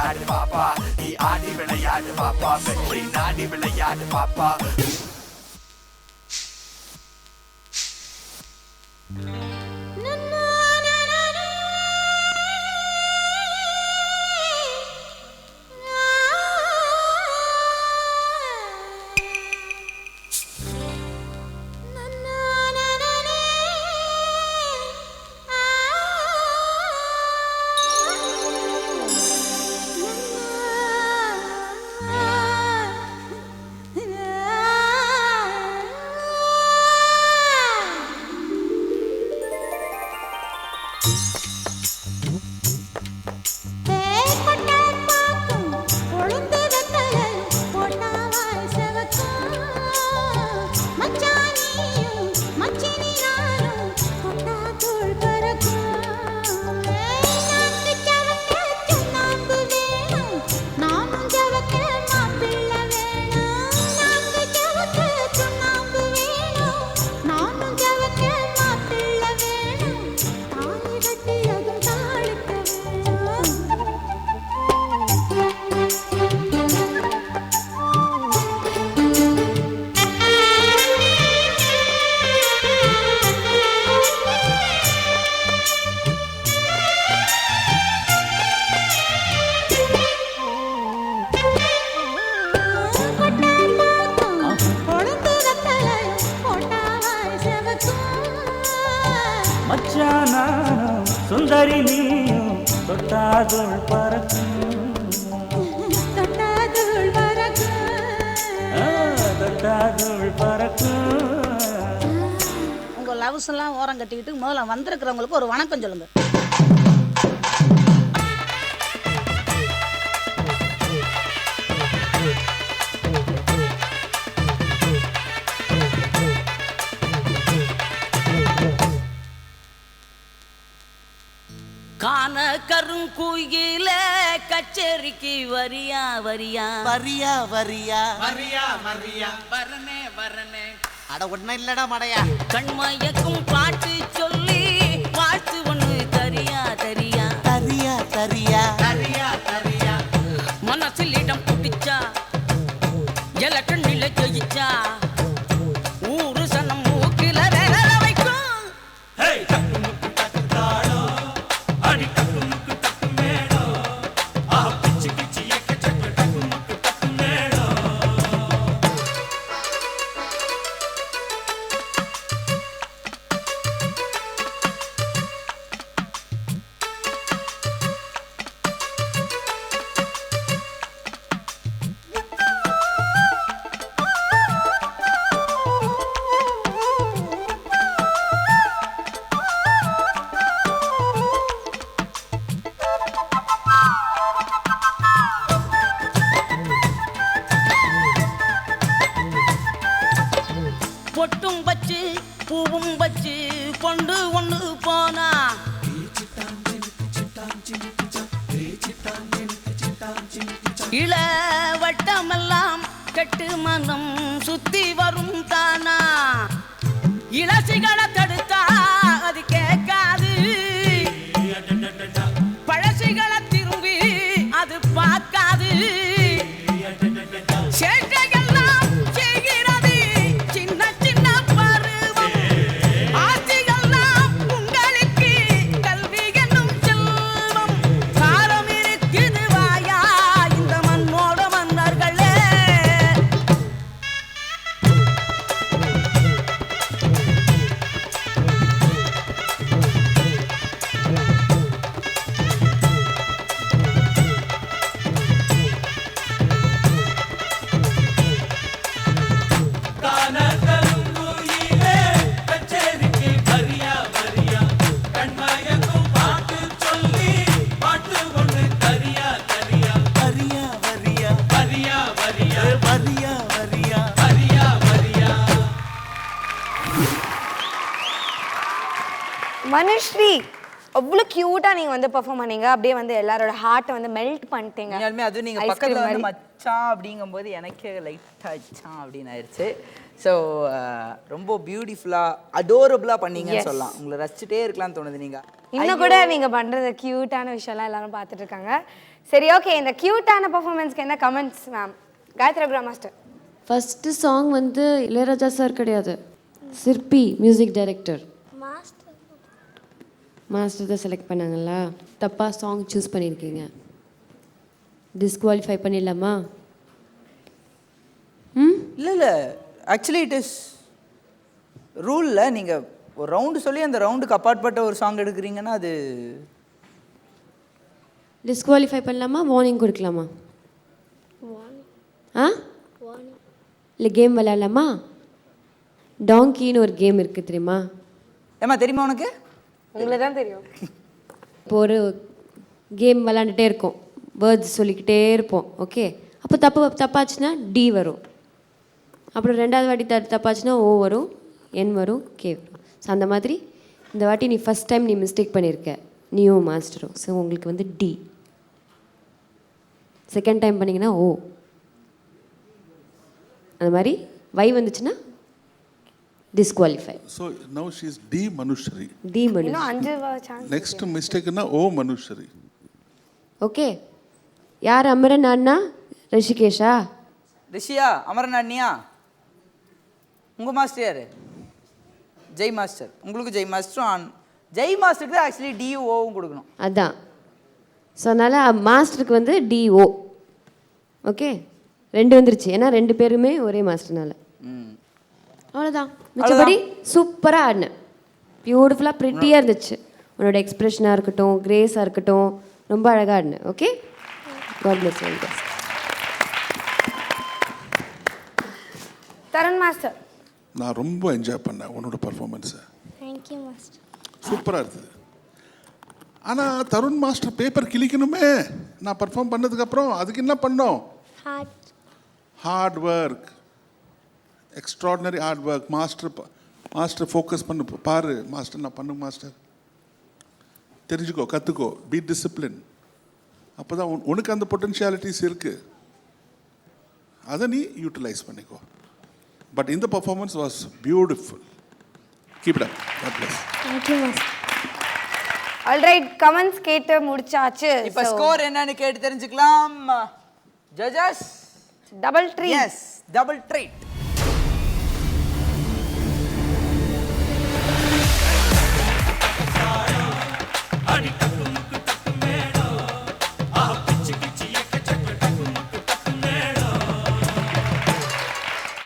விளையாடு பாப்பா, நீ ஆடி விளையாடு பாப்பா, வெற்றி நாடி விளையாடு பாப்பா. சுந்தரி நீயும் தொட்டாதுள் பறக்கும், தொட்டாதுள் பறக்கும். உங்க லவ்ஸ் எல்லாம் ஓரம் கட்டிக்கிட்டு முதல்ல வந்திருக்கிறவங்களுக்கு ஒரு வணக்கம் சொல்லுங்க. கான கருங்குயில கச்சேரிக்கு வரியா வரியா வரியா வரியா வரியா வரியா வரனே வரனே. அட ஒன்னும் இல்லடா மடையா. கண்மயக்கும் பாட்டு சொல்லி வாழ்த்து ஒண்ணு தரியா தரியா தரியா தரியா தரியா தரியா. மனசில் இடம் பிடிச்சா எலக்கண் நிலை ஜெயிச்சா ஊரு சனம் மூக்கில வேலை வைக்கும். பொட்டும் பச்சு பூவும் பச்சு பொண்டு ஒண்ணு போனா இள வட்டமெல்லாம் கெட்டு மனம் சுத்தி வரும் தானா. இளசிகளை தடுத்தா அது கேட்காது, பழசிகளை திரும்பி அது பார்க்காது. சேட்டையெல்லாம் செய்கிறது சின்ன சின்ன பருவம், ஆசைகள்லாம் உங்களுக்கு கல்வி என்னும் செல்வம். காலம் இருக்குது வாயா இந்த மண்ணோட மன்னர்களே. மனுஸ்ரீ அவ்வளோ க்யூட்டாக நீங்கள் வந்து பெர்ஃபார்ம் பண்ணீங்க. அப்படியே வந்து எல்லாரோட ஹார்ட்டை வந்து மெல்ட் பண்ணிட்டீங்க. உண்மையாலுமே அது நீங்கள் பக்கத்தில் வந்து மச்சான் அப்படிங்கும்போது எனக்கே லைட்டாக அச்சான் அப்படின்னு ஆயிடுச்சு. ஸோ ரொம்ப பியூட்டிஃபுல்லாக அடோரபுளாக பண்ணீங்கன்னு சொல்லலாம். உங்களை ரசிச்சுட்டே இருக்கலாம்னு தோணுது. நீங்கள் இன்னும் கூட நீங்கள் பண்ணுறது க்யூட்டான விஷயம்லாம் எல்லாரும் பார்த்துட்டு இருக்காங்க. சரி, ஓகே. இந்த க்யூட்டான பெர்ஃபார்மன்ஸ்க்கு என்ன கமெண்ட்ஸ் மேம்? காயத்ரி அப்ரா மாஸ்டர். ஃபஸ்ட்டு சாங் வந்து இளையராஜா சார் கிடையாது, சிற்பி மியூசிக் டைரக்டர் மாஸ்டர் தான் செலக்ட் பண்ணாங்களா? தப்பாக சாங் சூஸ் பண்ணியிருக்கீங்க. டிஸ்குவாலிஃபை பண்ணிடலாமா? இல்லை ஆக்சுவலி இட் இஸ் ரூலில் நீங்கள் ஒரு ரவுண்டு சொல்லி அந்த ரவுண்டுக்கு அப்பாற்பட்ட ஒரு சாங் எடுக்கிறீங்கன்னா அது டிஸ்குவாலிஃபை பண்ணலாமா? வார்னிங் கொடுக்கலாமா? ஆ இல்லை கேம் விளையாடலாமா? டாங்கின்னு ஒரு கேம் இருக்குது தெரியுமா? ஏம்மா தெரியுமா உனக்கு? உங்களுக்கு தான் தெரியும். இப்போ ஒரு கேம் விளாண்டுட்டே இருக்கோம், வேர்ட்ஸ் சொல்லிக்கிட்டே இருப்போம். ஓகே, அப்போ தப்பாச்சுன்னா டி வரும். அப்புறம் ரெண்டாவது வாட்டி தப்பாச்சுன்னா ஓ வரும், என் வரும், கே வரும். ஸோ அந்த மாதிரி இந்த வாட்டி நீ ஃபஸ்ட் டைம் நீ மிஸ்டேக் பண்ணியிருக்க, நீயும் மாஸ்டரும். ஸோ உங்களுக்கு வந்து டி. செகண்ட் டைம் பண்ணிங்கன்னா ஓ. அந்த மாதிரி வை வந்துச்சுன்னா disqualify. So now she is D Manushri. D Manushri. இன்னும் 5 chance. Next mistake na O Manushri. Okay, யார் அமரன் அண்ணா? ரிஷிகேஷா? ரிஷியா, அமரன் அண்ணியா? உங்கள் மாஸ்டர் யார்? ஜெய் மாஸ்டர். உங்களுக்கு ஜெய் மாஸ்டரும் ஜெய் மாஸ்டருக்கு தான் ஆக்சுவலி டிஓவும் கொடுக்கணும். அதான். ஸோ அதனால் மாஸ்டருக்கு வந்து டிஓ. ஓகே, 2 வந்துருச்சு. ஏன்னா 2 பேருமே ஒரே மாஸ்டர்னால. அவ்வளோதான். மிச்சபடி சூப்பராக ஆடினேன். பியூட்டிஃபுல்லாக ப்ரிட்டியாக இருந்துச்சு. உன்னோட எக்ஸ்ப்ரெஷனாக இருக்கட்டும், கிரேஸாக இருக்கட்டும், ரொம்ப அழகாக ஆடினேன். Okay, god bless you. Tharun master. நான் ரொம்ப என்ஜாய் பண்ணேன் உன்னோட பர்ஃபார்மன்ஸை. Thank you master. சூப்பராக இருந்தது. ஆனால் தருண் மாஸ்டர் பேப்பர் கிழிக்கணுமே நான் பர்ஃபார்ம் பண்ணதுக்கப்புறம். அதுக்கு என்ன பண்ணோம்? Hard work, extraordinary hard work. Master focus பண்ணு, பாரு மாஸ்டர் நான் பண்ணு மாஸ்டர், தெரிஞ்சுக்கோ, கற்றுக்கோ, பி டிசிப்ளின். அப்போ தான் உனக்கு அந்த பொட்டன்ஷியாலிட்டிஸ் இருக்குது, அதை நீ யூட்டிலைஸ் பண்ணிக்கோ. பட் இந்த performance was beautiful. Keep it up. God bless. Thank you master. Alright, comments கேட்டு முடிச்சாச்சு. இப்போ ஸ்கோர் என்னன்னு கேட்டு தெரிஞ்சுக்கலாம். Judges double treat. Yes, double treat.